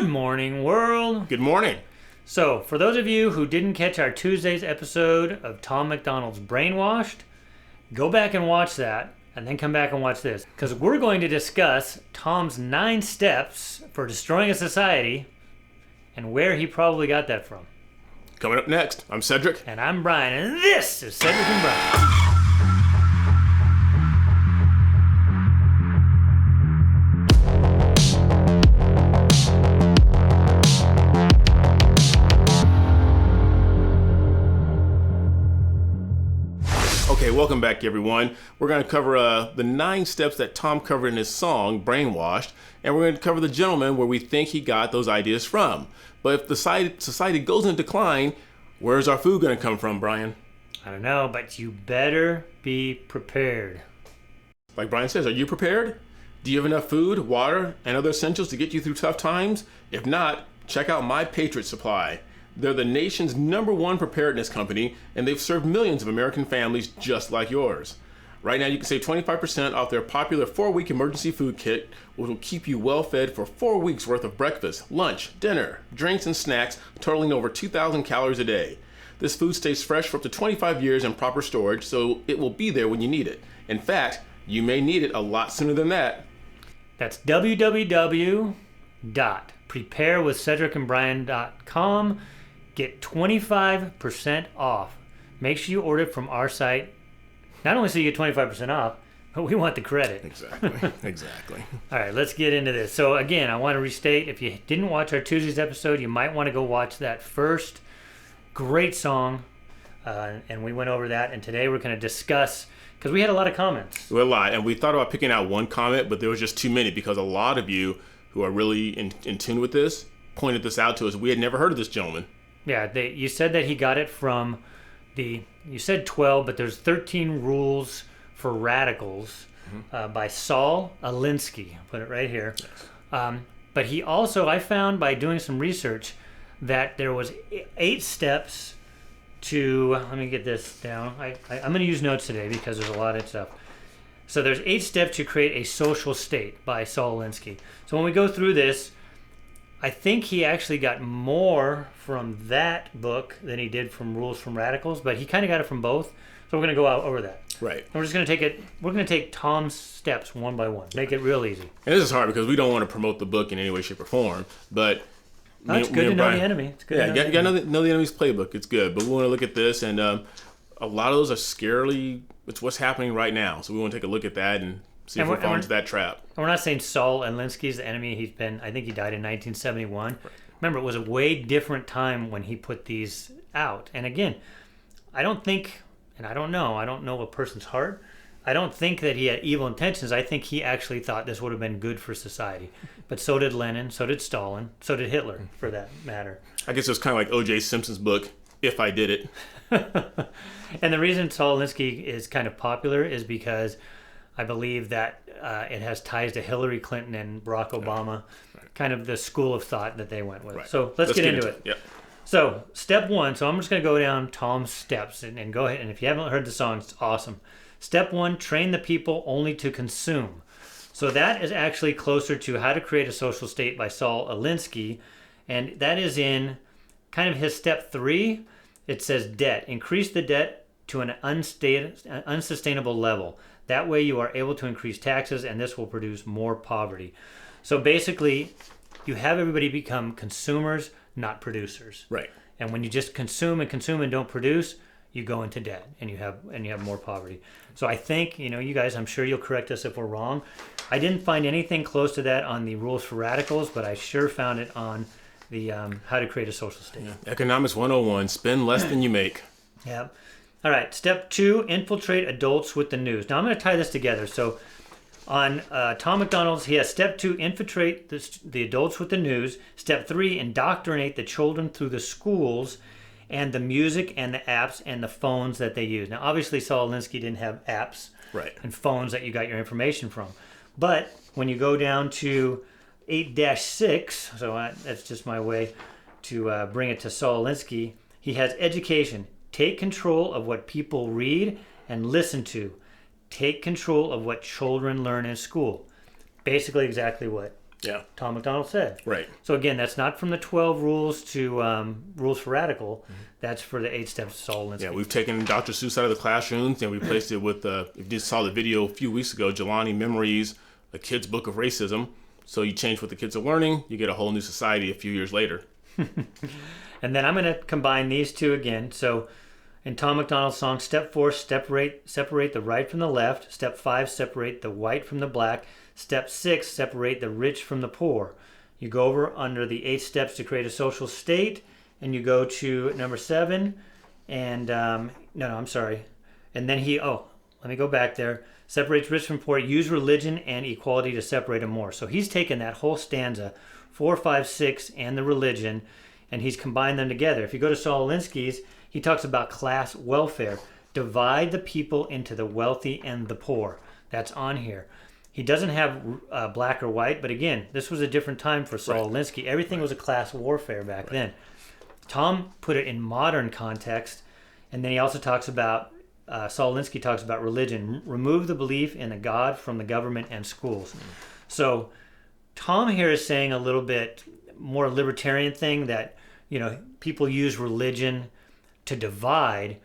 Good morning, world. Good morning. So, for those of you who didn't catch our Tuesday's episode of Tom MacDonald's Brainwashed, go back and watch that, and then come back and watch this. Because we're going to discuss Tom's 9 steps for destroying a society and where he probably got that from. Coming up next, I'm Cedric. And I'm Brian, and this is Cedric and Brian. Okay, welcome back, everyone. We're going to cover the 9 steps that Tom covered in his song, Brainwashed, and we're going to cover the gentleman where we think he got those ideas from. But if the society goes in decline, where's our food going to come from, Brian? I don't know, but you better be prepared. Like Brian says, are you prepared? Do you have enough food, water, and other essentials to get you through tough times? If not, check out My Patriot Supply. They're the nation's #1 preparedness company, and they've served millions of American families just like yours. Right now, you can save 25% off their popular 4-week emergency food kit, which will keep you well fed for 4 weeks worth of breakfast, lunch, dinner, drinks, and snacks, totaling over 2,000 calories a day. This food stays fresh for up to 25 years in proper storage, so it will be there when you need it. In fact, you may need it a lot sooner than that. That's www.preparewithcedricandbrian.com. Get 25% off. Make sure you order it from our site. Not only so you get 25% off, but we want the credit. Exactly. All right, let's get into this. So again, I want to restate, if you didn't watch our Tuesday's episode, you might want to go watch that first. Great song. And we went over that. And today we're going to discuss, because we had a lot of comments. We had a lot, and we thought about picking out one comment, but there was just too many because a lot of you who are really in tune with this pointed this out to us. We had never heard of this gentleman. Yeah, you said that he got it from you said 12, but there's 13 rules for radicals by Saul Alinsky. I'll put it right here. Yes. But he also, I found by doing some research, that there was 8 steps to, let me get this down. I'm going to use notes today because there's a lot of stuff. So there's 8 steps to create a social state by Saul Alinsky. So when we go through this, I think he actually got more from that book than he did from Rules from Radicals, but he kind of got it from both. So we're going to go out over that. Right. And we're just going to take it. We're going to take Tom's steps one by one. Make it real easy. And this is hard because we don't want to promote the book in any way, shape, or form. But it's good to know the enemy. It's good. Yeah, you got to know the enemy's playbook. It's good. But we want to look at this, and a lot of those are scarily. It's what's happening right now. So we want to take a look at that and see if we fall into that trap. And we're not saying Saul Alinsky's the enemy. I think he died in 1971. Right. Remember, it was a way different time when he put these out. And again, I don't think, and I don't know a person's heart. I don't think that he had evil intentions. I think he actually thought this would have been good for society. But so did Lenin, so did Stalin, so did Hitler, for that matter. I guess it was kind of like O.J. Simpson's book, If I Did It. And the reason Saul Alinsky is kind of popular is because I believe that it has ties to Hillary Clinton and Barack Obama, kind of the school of thought that they went with. Right. So let's get into it. Yep. So step 1, so I'm just going to go down Tom's steps and go ahead. And if you haven't heard the song, it's awesome. Step 1, train the people only to consume. So that is actually closer to How to Create a Social State by Saul Alinsky. And that is in kind of his step 3. It says debt. Increase the debt to an unsustainable level. That way you are able to increase taxes, and this will produce more poverty. So basically, you have everybody become consumers, not producers. Right. And when you just consume and don't produce, you go into debt, and you have more poverty. So I think, you guys, I'm sure you'll correct us if we're wrong. I didn't find anything close to that on the Rules for Radicals, but I sure found it on the How to Create a Social State. Yeah. Economics 101, spend less than you make. Yeah. All right, step 2, infiltrate adults with the news. Now, I'm going to tie this together. So on Tom MacDonald's, he has step 2, infiltrate the adults with the news. Step 3, indoctrinate the children through the schools and the music and the apps and the phones that they use. Now, obviously, Saul Alinsky didn't have apps and phones that you got your information from. But when you go down to 8-6, so that's just my way to bring it to Saul Alinsky, he has education. Take control of what people read and listen to. Take control of what children learn in school. Basically exactly what Yeah. Tom MacDonald said. Right. So again, that's not from the 12 rules to Rules for Radical. That's for the 8 steps to Saul Alinsky. Yeah, we've taken Dr. Seuss out of the classrooms and replaced it with, if you just saw the video a few weeks ago, Jelani Memories, a kid's book of racism. So you change what the kids are learning, you get a whole new society a few years later. And then I'm going to combine these two again. So in Tom MacDonald's song, step 4, separate the right from the left. Step 5, separate the white from the black. Step 6, separate the rich from the poor. You go over under the 8 steps to create a social state, and you go to number 7, and I'm sorry. And then let me go back there. Separates rich from poor. Use religion and equality to separate them more. So he's taken that whole stanza, 4, 5, 6, and the religion, and he's combined them together. If you go to Saul Alinsky's, he talks about class welfare. Divide the people into the wealthy and the poor. That's on here. He doesn't have black or white, but again, this was a different time for Saul Alinsky. Everything was a class warfare back then. Tom put it in modern context, and then he also talks about, Saul Alinsky talks about religion. Remove the belief in a God from the government and schools. So Tom here is saying a little bit more libertarian thing that, people use religion to divide.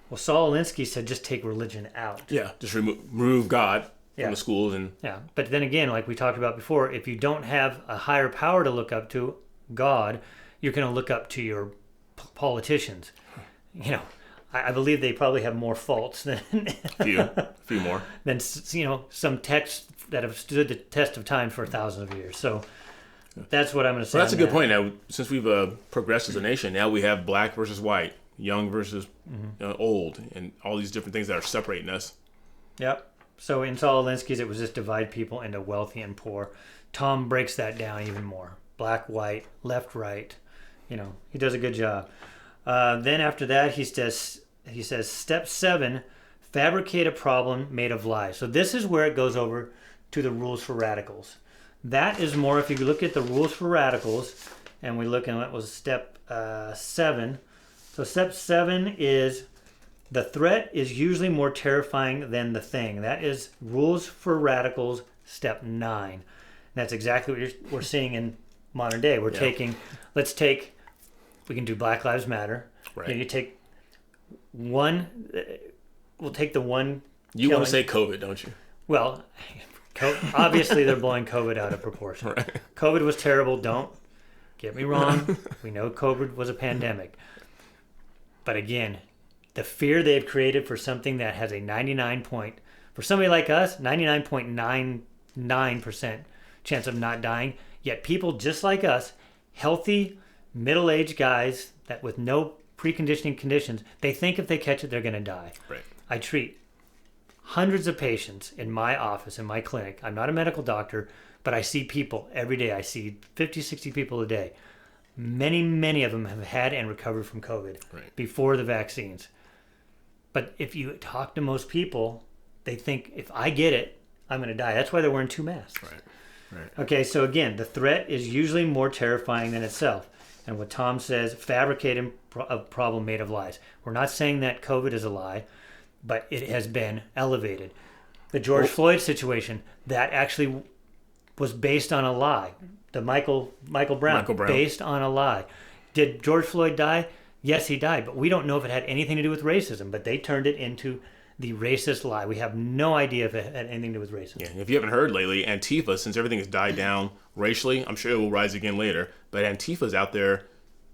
Well, Saul Alinsky said just take religion out. Yeah, just remove God from the schools. Yeah, but then again, like we talked about before, if you don't have a higher power to look up to, God, you're going to look up to your politicians. I believe they probably have more faults than a few more than some texts that have stood the test of time for thousands of years. So that's what I'm going to say. Well, that's a good point. Now, since we've progressed as a nation, now we have black versus white, young versus old, and all these different things that are separating us. Yep. So in Saul Alinsky's, it was just divide people into wealthy and poor. Tom breaks that down even more. Black, white, left, right. He does a good job. Then after that, he says, step 7, fabricate a problem made of lies. So this is where it goes over to the rules for radicals. That is more, if you look at the rules for radicals, and we look at what was step 7. So step 7 is the threat is usually more terrifying than the thing. That is rules for radicals, step 9. That's exactly what we're seeing in modern day. We're taking, we can do Black Lives Matter. Right. You take one, we'll take the one. You want to say COVID, don't you? Well, obviously they're blowing COVID out of proportion. Right. COVID was terrible. Don't get me wrong. We know COVID was a pandemic. But again, the fear they've created for something that has a for somebody like us, 99.99% chance of not dying, yet people just like us, healthy, middle-aged guys that with no preconditioning conditions, they think if they catch it, they're going to die. Right. I treat hundreds of patients in my office, in my clinic. I'm not a medical doctor, but I see people every day. I see 50, 60 people a day. Many, many of them have had and recovered from COVID before the vaccines. But if you talk to most people, they think if I get it, I'm going to die. That's why they're wearing 2 masks. Right. Okay, so again, the threat is usually more terrifying than itself. And what Tom says, fabricate a problem made of lies. We're not saying that COVID is a lie, but it has been elevated. The George Floyd situation, that actually was based on a lie. The Michael Brown, based on a lie. Did George Floyd die? Yes, he died, but we don't know if it had anything to do with racism, but they turned it into the racist lie. We have no idea if it had anything to do with racism. Yeah, if you haven't heard lately, Antifa, since everything has died down racially, I'm sure it will rise again later, but Antifa's out there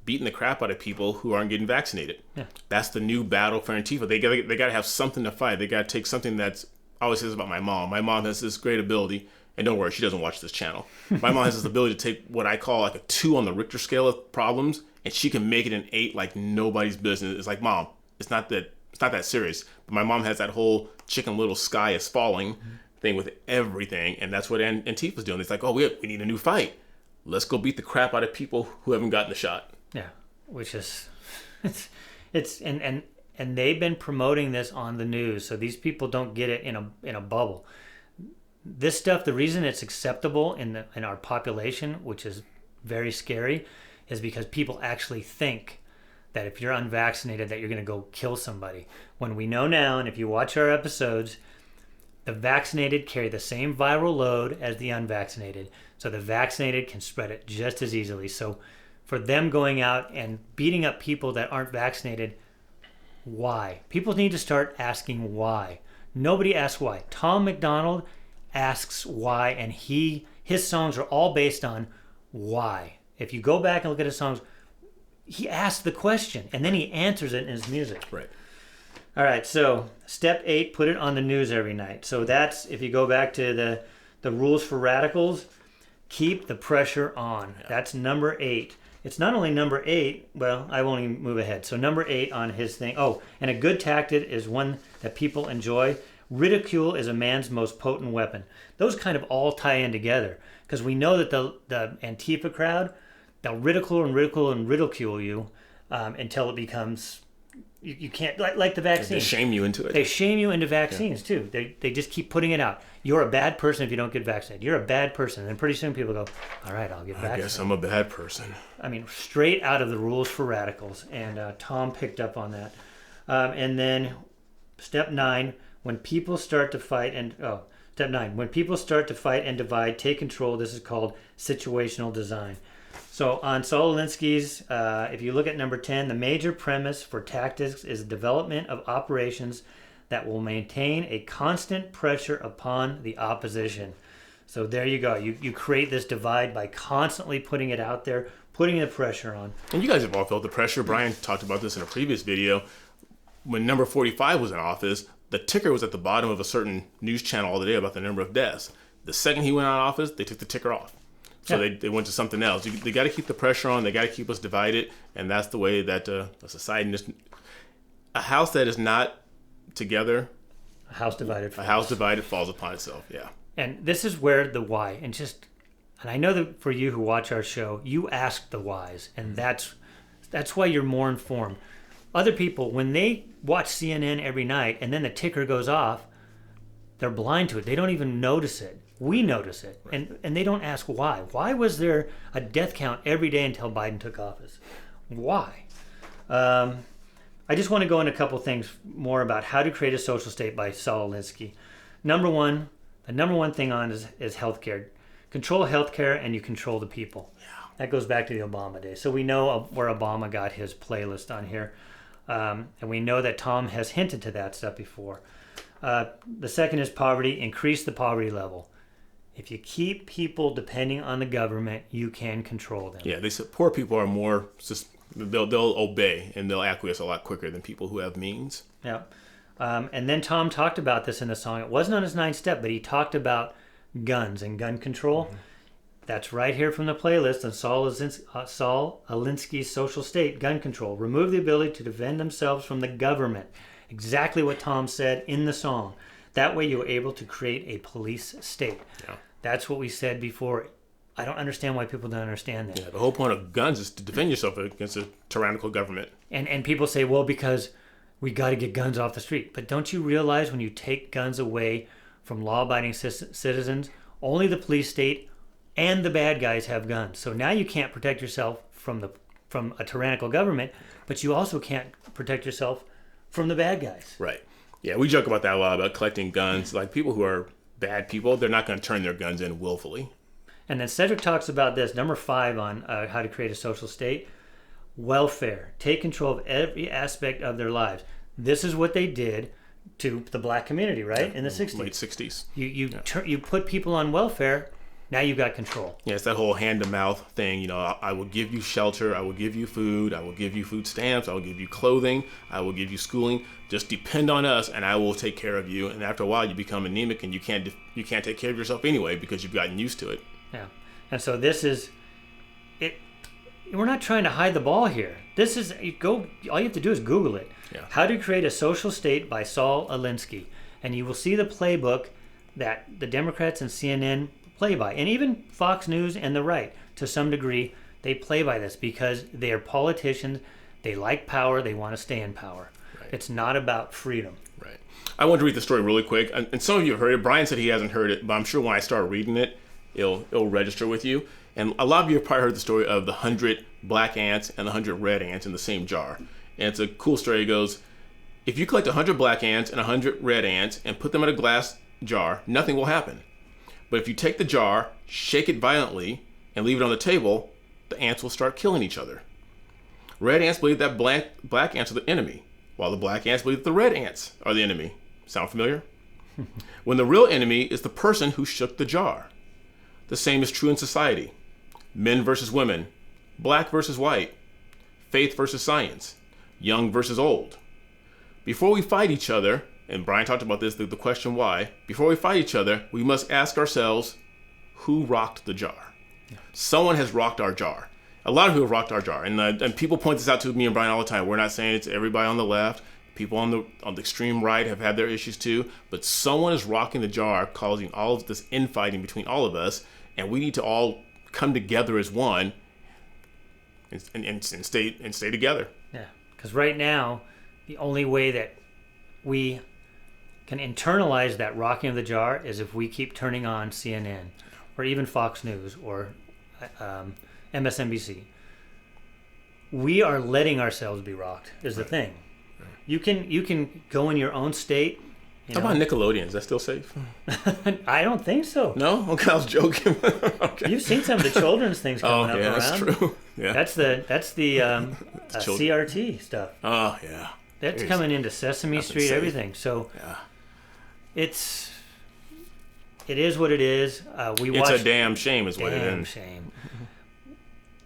beating the crap out of people who aren't getting vaccinated. Yeah. That's the new battle for Antifa. They got to have something to fight. They got to take something that's, I always say this about my mom. My mom has this great ability, and don't worry, she doesn't watch this channel. My mom has this ability to take what I call like a 2 on the Richter scale of problems, and she can make it an 8 like nobody's business. It's like, Mom, it's not that serious. But my mom has that whole Chicken Little sky is falling thing with everything, and that's what Antifa's doing. It's like, oh, we need a new fight. Let's go beat the crap out of people who haven't gotten the shot. Yeah, which is it's and they've been promoting this on the news, so these people don't get it in a bubble. This stuff, the reason it's acceptable in our population, which is very scary, is because people actually think that if you're unvaccinated that you're going to go kill somebody. When we know now, and if you watch our episodes, The vaccinated carry the same viral load as the unvaccinated, so the vaccinated can spread it just as easily. So for them going out and beating up people that aren't vaccinated, why? People need to start asking why. Nobody asks why. Tom MacDonald asks why, and his songs are all based on why. If you go back and look at his songs, he asks the question, and then he answers it in his music. Right. All right, so step 8, put it on the news every night. So that's, if you go back to the rules for radicals, keep the pressure on. Yeah. That's number 8. It's not only number 8, well, I won't even move ahead. So number 8 on his thing. Oh, and a good tactic is one that people enjoy. Ridicule is a man's most potent weapon. Those kind of all tie in together, because we know that the Antifa crowd, they'll ridicule and ridicule and ridicule you until it becomes... You can't, like the vaccine. They shame you into it. They shame you into vaccines, too. They just keep putting it out. You're a bad person if you don't get vaccinated. You're a bad person. And pretty soon people go, all right, I'll get vaccinated. I guess I'm a bad person. I mean, straight out of the rules for radicals. And Tom picked up on that. And then step 9, when people start to fight and... Oh, step 9, when people start to fight and divide, take control. This is called situational design. So on Saul Alinsky's, if you look at number 10, the major premise for tactics is development of operations that will maintain a constant pressure upon the opposition. So there you go. You create this divide by constantly putting it out there, putting the pressure on. And you guys have all felt the pressure. Brian talked about this in a previous video. When number 45 was in office, the ticker was at the bottom of a certain news channel all the day about the number of deaths. The second he went out of office, they took the ticker off. So yeah. they went to something else. They got to keep the pressure on. They got to keep us divided, and that's the way that a society, a house that is not together, a house divided falls upon itself. Yeah. And this is where the why, and I know that for you who watch our show, you ask the whys, and that's why you're more informed. Other people, when they watch CNN every night and then the ticker goes off, they're blind to it. They don't even notice it. We notice it, right. and they don't ask why. Why was there a death count every day until Biden took office? Why? I just want to go into a couple things more about how to create a social state by Saul Alinsky. The number one thing on is healthcare. Control healthcare and you control the people. Yeah. That goes back to the Obama days. So we know where Obama got his playlist on here. And we know that Tom has hinted to that stuff before. The second is poverty. Increase the poverty level. If you keep people depending on the government, you can control them. Yeah, they said poor people are more, they'll obey and they'll acquiesce a lot quicker than people who have means. Yeah. And then Tom talked about this in the song. It wasn't on his 9th step, but he talked about guns and gun control. Mm-hmm. That's right here from the playlist on Saul Alinsky's Social State, Gun Control. Remove the ability to defend themselves from the government. Exactly what Tom said in the song. That way you're able to create a police state. Yeah. That's what we said before. I don't understand why people don't understand that. Yeah, the whole point of guns is to defend yourself against a tyrannical government. And people say, well, because we got to get guns off the street. But don't you realize when you take guns away from law-abiding citizens, only the police state and the bad guys have guns. So now you can't protect yourself from a tyrannical government, but you also can't protect yourself from the bad guys. Right. Yeah, we joke about that a lot, about collecting guns. Like people who are bad people, they're not going to turn their guns in willfully. And then Cedric talks about this, number 5 on how to create a social state. Welfare. Take control of every aspect of their lives. This is what they did to the black community, right? In the 60s. Late 60s. You put people on welfare, now you've got control. Yeah, it's that whole hand-to-mouth thing. You know, I will give you shelter, I will give you food, I will give you food stamps, I will give you clothing, I will give you schooling. Just depend on us, and I will take care of you. And after a while, you become anemic, and you can't take care of yourself anyway because you've gotten used to it. Yeah, and so this is it. We're not trying to hide the ball here. This is all you have to do is Google it. Yeah. How to Create a Social State by Saul Alinsky, and you will see the playbook that the Democrats and CNN play by, and even Fox News and the right, to some degree, they play by this because they are politicians. They like power. They want to stay in power. Right. It's not about freedom. Right. I want to read the story really quick, and some of you have heard it. Brian said he hasn't heard it, but I'm sure when I start reading it, it'll register with you. And a lot of you have probably heard the story of the 100 black ants and the 100 red ants in the same jar. And it's a cool story. It goes, if you collect 100 black ants and 100 red ants and put them in a glass jar, nothing will happen. But if you take the jar, shake it violently, and leave it on the table, the ants will start killing each other. Red ants believe that black ants are the enemy, while the black ants believe that the red ants are the enemy. Sound familiar? When the real enemy is the person who shook the jar. The same is true in society. Men versus women, black versus white, faith versus science, young versus old. Before we fight each other, and Brian talked about this, the question why, before we fight each other, we must ask ourselves, who rocked the jar? Yeah. Someone has rocked our jar. A lot of people have rocked our jar. And people point this out to me and Brian all the time. We're not saying it's everybody on the left. People on the extreme right have had their issues too. But someone is rocking the jar, causing all of this infighting between all of us. And we need to all come together as one and stay together. Yeah, because right now, the only way that we can internalize that rocking of the jar is if we keep turning on CNN or even Fox News or MSNBC. We are letting ourselves be rocked is the thing. You can go in your own state. How about Nickelodeon? Is that still safe? I don't think so. No? Okay, I was joking. Okay. You've seen some of the children's things coming up around. That's true. Yeah. That's the CRT stuff. Oh, yeah. That's coming into Sesame Street, everything. So yeah. It is what it is. It's a damn shame is what it is. Damn shame.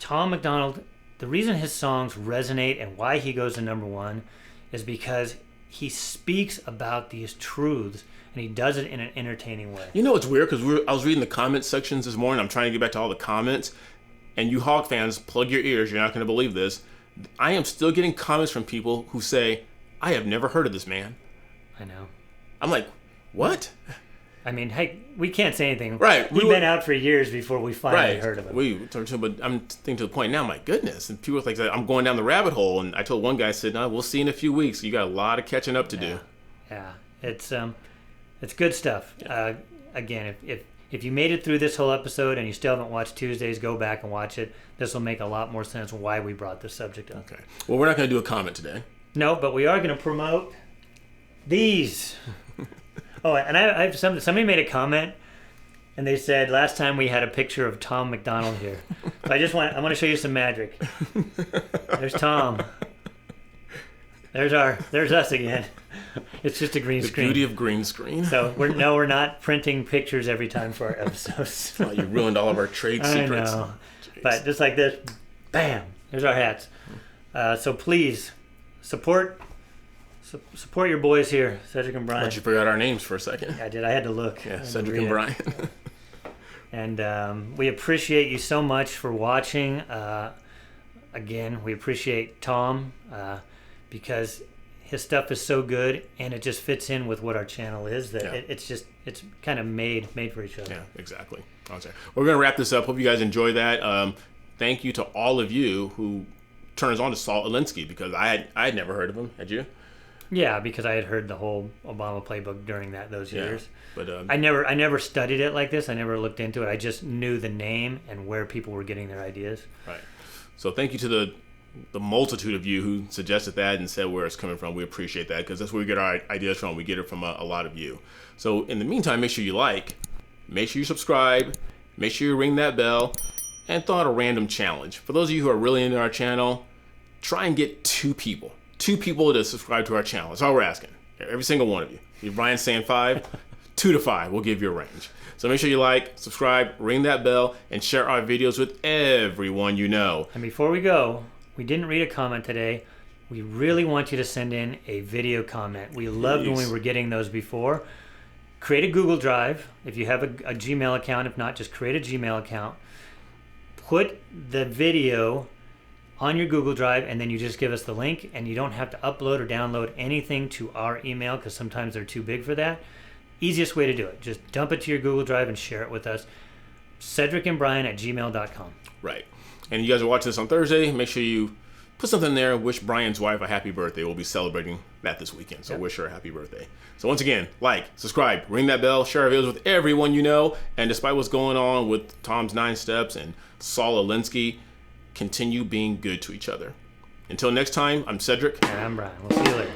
Tom MacDonald, the reason his songs resonate and why he goes to number one is because he speaks about these truths and he does it in an entertaining way. You know what's weird? Because I was reading the comment sections this morning. I'm trying to get back to all the comments. And you Hawk fans, plug your ears. You're not going to believe this. I am still getting comments from people who say, I have never heard of this man. I know. I'm like, what? I mean, hey, we can't say anything. Right. We've been out for years before we finally heard of him. But I'm thinking to the point now, my goodness. And people are like, I'm going down the rabbit hole. And I told one guy, I said, no, we'll see in a few weeks. You got a lot of catching up to do. Yeah. It's good stuff. Yeah. Again, if you made it through this whole episode and you still haven't watched Tuesdays, go back and watch it. This will make a lot more sense why we brought this subject up. Okay. Well, we're not going to do a comment today. No, but we are going to promote these. Oh, and I have somebody made a comment, and they said last time we had a picture of Tom MacDonald here. So I want to show you some magic. There's Tom. There's us again. It's just a green screen. The beauty of green screen. So we're not printing pictures every time for our episodes. Oh, you ruined all of our trade secrets. I know. But just like this, bam, there's our hats. So please support your boys here, Cedric and Brian. But you forgot our names for a second. I did. I had to look. Yeah, Cedric and Brian. And we appreciate you so much for watching. Again, we appreciate Tom because his stuff is so good, and it just fits in with what our channel is. That it's kind of made for each other. Yeah, exactly. Okay. We're gonna wrap this up. Hope you guys enjoy that. Thank you to all of you who turned us on to Saul Alinsky because I had never heard of him. Had you? Yeah, because I had heard the whole Obama playbook during those years. But I never studied it like this. I never looked into it. I just knew the name and where people were getting their ideas. Right. So thank you to the multitude of you who suggested that and said where it's coming from. We appreciate that because that's where we get our ideas from. We get it from a lot of you. So in the meantime, make sure you make sure you subscribe, make sure you ring that bell, and throw out a random challenge. For those of you who are really into our channel, try and get two people to subscribe to our channel. That's all we're asking. Every single one of you. If Brian's saying 5, 2 to 5, we'll give you a range. So make sure you subscribe, ring that bell, and share our videos with everyone you know. And before we go, we didn't read a comment today. We really want you to send in a video comment. We loved when we were getting those before. Create a Google Drive. If you have a Gmail account, if not, just create a Gmail account. Put the video on your Google Drive, and then you just give us the link, and you don't have to upload or download anything to our email because sometimes they're too big for that. Easiest way to do it. Just dump it to your Google Drive and share it with us. CedricandBrian@gmail.com. Right. And you guys are watching this on Thursday. Make sure you put something there. Wish Brian's wife a happy birthday. We'll be celebrating that this weekend. So wish her a happy birthday. So once again, subscribe, ring that bell, share our videos with everyone you know. And despite what's going on with Tom's 9 Steps and Saul Alinsky, continue being good to each other. Until next time, I'm Cedric. And I'm Brian. We'll see you later.